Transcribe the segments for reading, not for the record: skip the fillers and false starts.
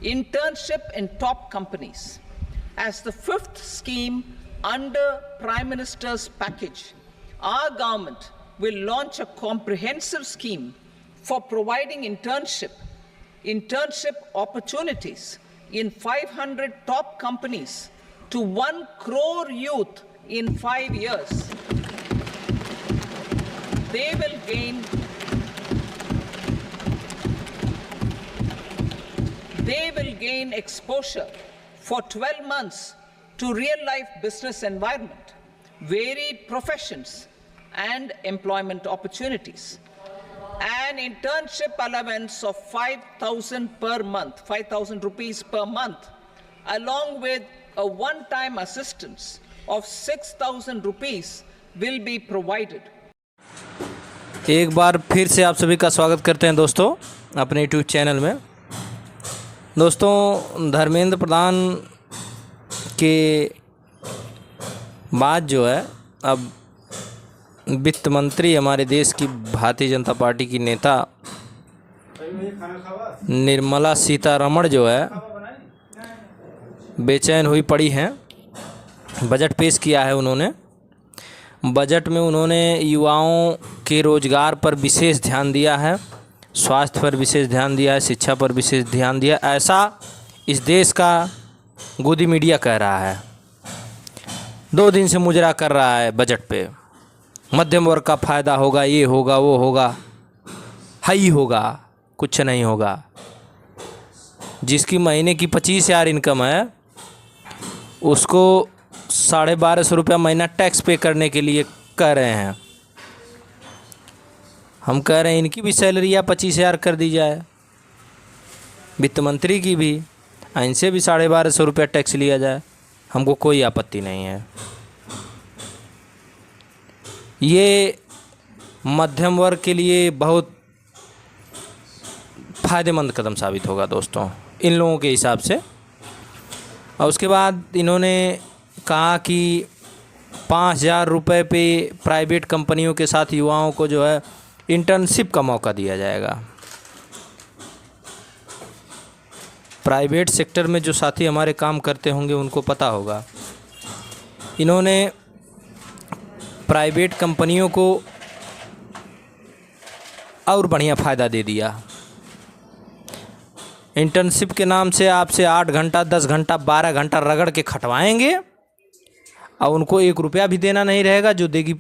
internship in top companies. As the fifth scheme under Prime Minister's package, our government will launch a comprehensive scheme for providing internship opportunities in 500 top companies to 1 crore youth in 5 years. They will gain exposure for 12 months to real-life business environment, varied professions, and employment opportunities. An internship allowance of 5,000 per month, 5,000 rupees per month, along with a one-time assistance of 6,000 rupees will be provided. एक बार फिर से आप सभी का स्वागत करते हैं दोस्तों अपने यूट्यूब चैनल में। दोस्तों, धर्मेंद्र प्रधान के बाद जो है अब वित्त मंत्री हमारे देश की भारतीय जनता पार्टी की नेता निर्मला सीतारमण जो है बेचैन हुई पड़ी हैं। बजट पेश किया है उन्होंने। बजट में उन्होंने युवाओं के रोजगार पर विशेष ध्यान दिया है, स्वास्थ्य पर विशेष ध्यान दिया है, शिक्षा पर विशेष ध्यान दिया, ऐसा इस देश का गोदी मीडिया कह रहा है। 2 दिन से मुजरा कर रहा है बजट पे। मध्यम वर्ग का फ़ायदा होगा, ये होगा, वो होगा, हाई होगा, कुछ नहीं होगा। जिसकी महीने की 25,000 इनकम है उसको 1,250 रुपया महीना टैक्स पे करने के लिए कह रहे हैं। हम कह रहे हैं इनकी भी सैलरी या 25,000 कर दी जाए, वित्त मंत्री की भी, इनसे भी 1,250 रुपया टैक्स लिया जाए, हमको कोई आपत्ति नहीं है। ये मध्यम वर्ग के लिए बहुत फ़ायदेमंद कदम साबित होगा दोस्तों इन लोगों के हिसाब से। और उसके बाद इन्होंने कहा कि 5,000 रुपये पे प्राइवेट कंपनियों के साथ युवाओं को जो है इंटर्नशिप का मौका दिया जाएगा। प्राइवेट सेक्टर में जो साथी हमारे काम करते होंगे उनको पता होगा, इन्होंने प्राइवेट कंपनियों को और बढ़िया फ़ायदा दे दिया। इंटर्नशिप के नाम से आपसे 8 घंटा, 10 घंटा, 12 घंटा रगड़ के खटवाएंगे और उनको 1 रुपया भी देना नहीं रहेगा। जो देगी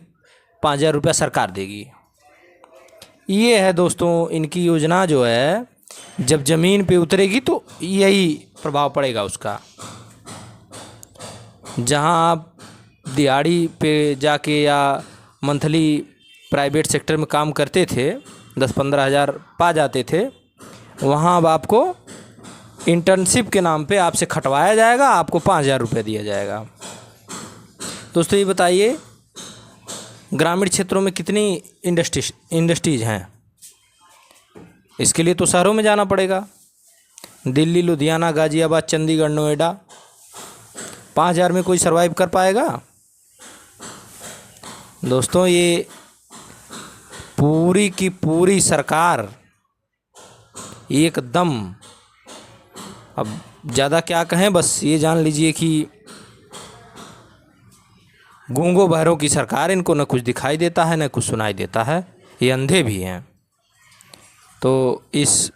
5,000 रुपया सरकार देगी। ये है दोस्तों इनकी योजना जो है, जब ज़मीन पे उतरेगी तो यही प्रभाव पड़ेगा उसका। जहां आप दिहाड़ी पे जाके या मंथली प्राइवेट सेक्टर में काम करते थे 10-15 हज़ार पा जाते थे, वहाँ अब आपको इंटर्नशिप के नाम पे आपसे खटवाया जाएगा, आपको 5,000 रुपये दिया जाएगा। दोस्तों ये बताइए ग्रामीण क्षेत्रों में कितनी इंडस्ट्रीज़ हैं? इसके लिए तो शहरों में जाना पड़ेगा। दिल्ली, लुधियाना, गाज़ियाबाद, चंडीगढ़, नोएडा। 5,000 में कोई सर्वाइव कर पाएगा? दोस्तों ये पूरी की पूरी सरकार एकदम, अब ज़्यादा क्या कहें, बस ये जान लीजिए कि गूंगों बहरों की सरकार। इनको न कुछ दिखाई देता है न कुछ सुनाई देता है, ये अंधे भी हैं। तो इस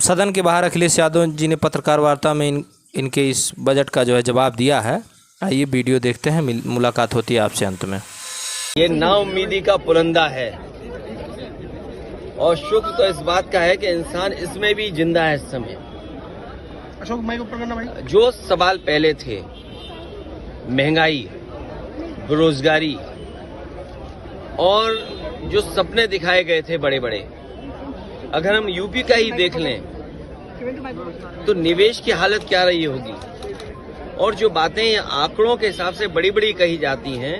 सदन के बाहर अखिलेश यादव जी ने पत्रकार वार्ता में इनके इस बजट का जो है जवाब दिया है। आइए वीडियो देखते हैं, मुलाकात होती है आपसे अंत में। ये नाउम्मीदी का पुलंदा है और शुक्र तो इस बात का है कि इंसान इसमें भी जिंदा है इस समय। अशोक भाई को पकड़ना भाई। जो सवाल पहले थे, महंगाई, बेरोजगारी और जो सपने दिखाए गए थे बड़े बड़े, अगर हम यूपी का ही देख लें तो निवेश की हालत क्या रही होगी। और जो बातें आंकड़ों के हिसाब से बड़ी बड़ी कही जाती हैं,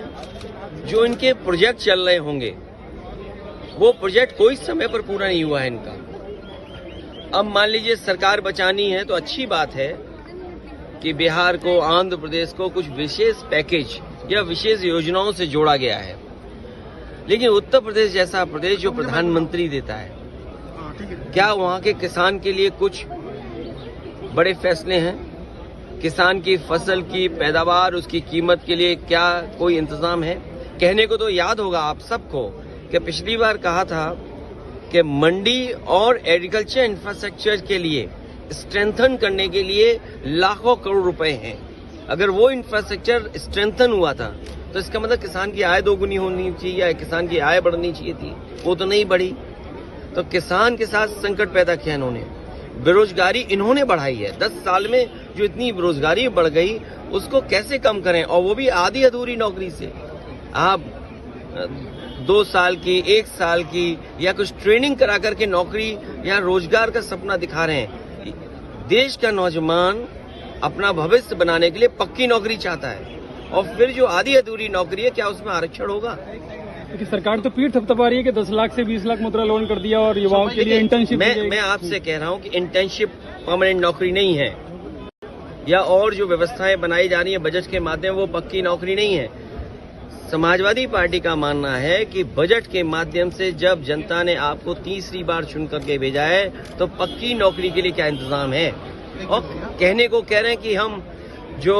जो इनके प्रोजेक्ट चल रहे होंगे, वो प्रोजेक्ट कोई समय पर पूरा नहीं हुआ है इनका। अब मान लीजिए सरकार बचानी है तो अच्छी बात है कि बिहार को, आंध्र प्रदेश को कुछ विशेष पैकेज या विशेष योजनाओं से जोड़ा गया है। लेकिन उत्तर प्रदेश जैसा प्रदेश जो प्रधानमंत्री देता है, क्या वहाँ के किसान के लिए कुछ बड़े फैसले हैं? किसान की फसल की पैदावार, उसकी कीमत के लिए क्या कोई इंतजाम है? कहने को तो याद होगा आप सबको कि पिछली बार कहा था कि मंडी और एग्रीकल्चर इंफ्रास्ट्रक्चर के लिए स्ट्रेंथन करने के लिए लाखों करोड़ रुपए हैं। अगर वो इंफ्रास्ट्रक्चर स्ट्रेंथन हुआ था तो इसका मतलब किसान की आय दोगुनी होनी चाहिए या किसान की आय बढ़नी चाहिए थी, वो तो नहीं बढ़ी। तो किसान के साथ संकट पैदा किया इन्होंने। बेरोजगारी इन्होंने बढ़ाई है। 10 साल में जो इतनी बेरोजगारी बढ़ गई उसको कैसे कम करें, और वो भी आधी अधूरी नौकरी से। आप 2 साल की, 1 साल की या कुछ ट्रेनिंग करा करके नौकरी या रोजगार का सपना दिखा रहे हैं। देश का नौजवान अपना भविष्य बनाने के लिए पक्की नौकरी चाहता है, और फिर जो आधी अधूरी नौकरी है, क्या उसमें आरक्षण होगा? क्योंकि सरकार तो पीठ थपथपा रही है कि 10 लाख से 20 लाख मुद्रा लोन कर दिया और युवाओं के लिए इंटर्नशिप। मैं आपसे कह रहा हूं कि इंटर्नशिप परमानेंट नौकरी नहीं है, या और जो व्यवस्थाएं बनाई जा रही है बजट के माध्यम, वो पक्की नौकरी नहीं है। समाजवादी पार्टी का मानना है कि बजट के माध्यम से जब जनता ने आपको तीसरी बार चुन करके भेजा है तो पक्की नौकरी के लिए क्या इंतजाम है। और कहने को कह रहे हैं कि हम जो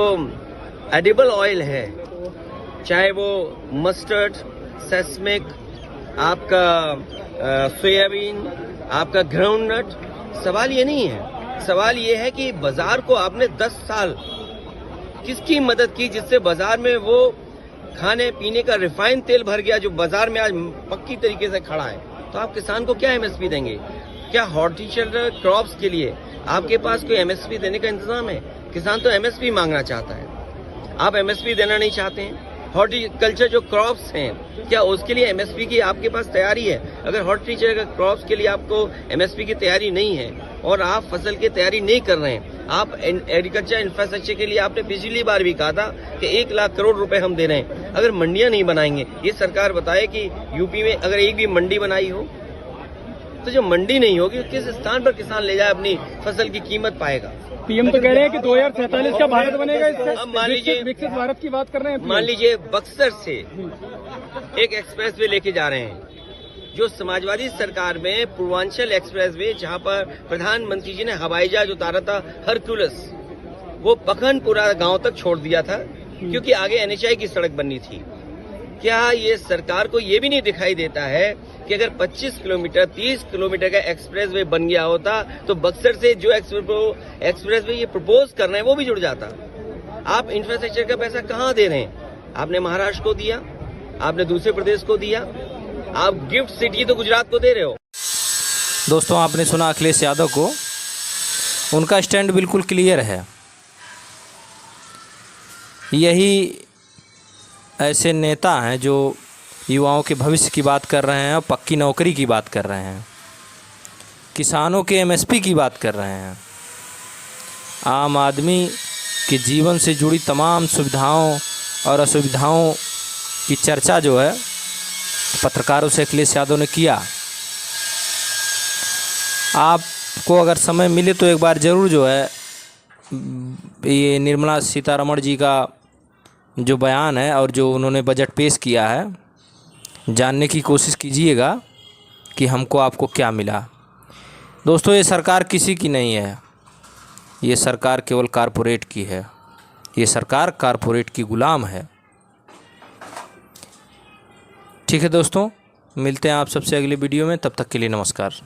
एडिबल ऑयल है, चाहे वो मस्टर्ड, सेस्मिक, आपका सोयाबीन, आपका ग्राउंडनट, सवाल ये नहीं है। सवाल ये है कि बाजार को आपने 10 साल किसकी मदद की जिससे बाजार में वो खाने पीने का रिफाइंड तेल भर गया जो बाजार में आज पक्की तरीके से खड़ा है। तो आप किसान को क्या एमएसपी देंगे? क्या हॉर्टिकल्चर क्रॉप्स के लिए आपके पास कोई एमएसपी देने का इंतजाम है? किसान तो एमएसपी मांगना चाहता है, आप एमएसपी देना नहीं चाहते हैं। हॉर्टिकल्चर जो क्रॉप्स हैं, क्या उसके लिए एमएसपी की आपके पास तैयारी है? अगर हॉर्टिकल्चर क्रॉप्स के लिए आपको एमएसपी की तैयारी नहीं है और आप फसल की तैयारी नहीं कर रहे हैं, आप एग्रीकल्चर इंफ्रास्ट्रक्चर के लिए आपने पिछली बार भी कहा था कि 1 लाख करोड़ रुपए हम दे रहे हैं। अगर मंडियां नहीं बनाएंगे, ये सरकार बताए कि यूपी में अगर एक भी मंडी बनाई हो तो जो मंडी नहीं होगी किस स्थान पर किसान ले जाए अपनी फसल की कीमत पाएगा? पीएम तो कह रहे हैं कि 2047 का भारत बनेगा। अब मान लीजिए विकसित भारत की बात कर रहे हैं। मान लीजिए बक्सर से एक एक्सप्रेस वे लेके जा रहे हैं, जो समाजवादी सरकार में पूर्वांचल एक्सप्रेस वे, जहां पर प्रधानमंत्री जी ने हवाई जहाज उतारा था हरक्यूलिस, वो पखनपुरा गांव तक छोड़ दिया था क्योंकि आगे एनएचआई की सड़क बननी थी। क्या ये सरकार को ये भी नहीं दिखाई देता है कि अगर 25 किलोमीटर 30 किलोमीटर का एक्सप्रेस वे बन गया होता तो बक्सर से जो एक्सप्रेस वे ये प्रपोज कर रहे हैं वो भी जुड़ जाता? आप इंफ्रास्ट्रक्चर का पैसा कहाँ दे रहे हैं? आपने महाराष्ट्र को दिया, आपने दूसरे प्रदेश को दिया, आप गिफ्ट सिटी तो गुजरात को दे रहे हो। दोस्तों, आपने सुना अखिलेश यादव को, उनका स्टैंड बिल्कुल क्लियर है। यही ऐसे नेता हैं जो युवाओं के भविष्य की बात कर रहे हैं और पक्की नौकरी की बात कर रहे हैं, किसानों के एमएसपी की बात कर रहे हैं, आम आदमी के जीवन से जुड़ी तमाम सुविधाओं और असुविधाओं की चर्चा जो है पत्रकारों से अखिलेश यादव ने किया। आपको अगर समय मिले तो एक बार ज़रूर जो है ये निर्मला सीतारमण जी का जो बयान है और जो उन्होंने बजट पेश किया है, जानने की कोशिश कीजिएगा कि हमको आपको क्या मिला। दोस्तों, ये सरकार किसी की नहीं है, ये सरकार केवल कारपोरेट की है। ये सरकार कारपोरेट की गुलाम है। ठीक है दोस्तों, मिलते हैं आप सबसे अगले वीडियो में, तब तक के लिए नमस्कार।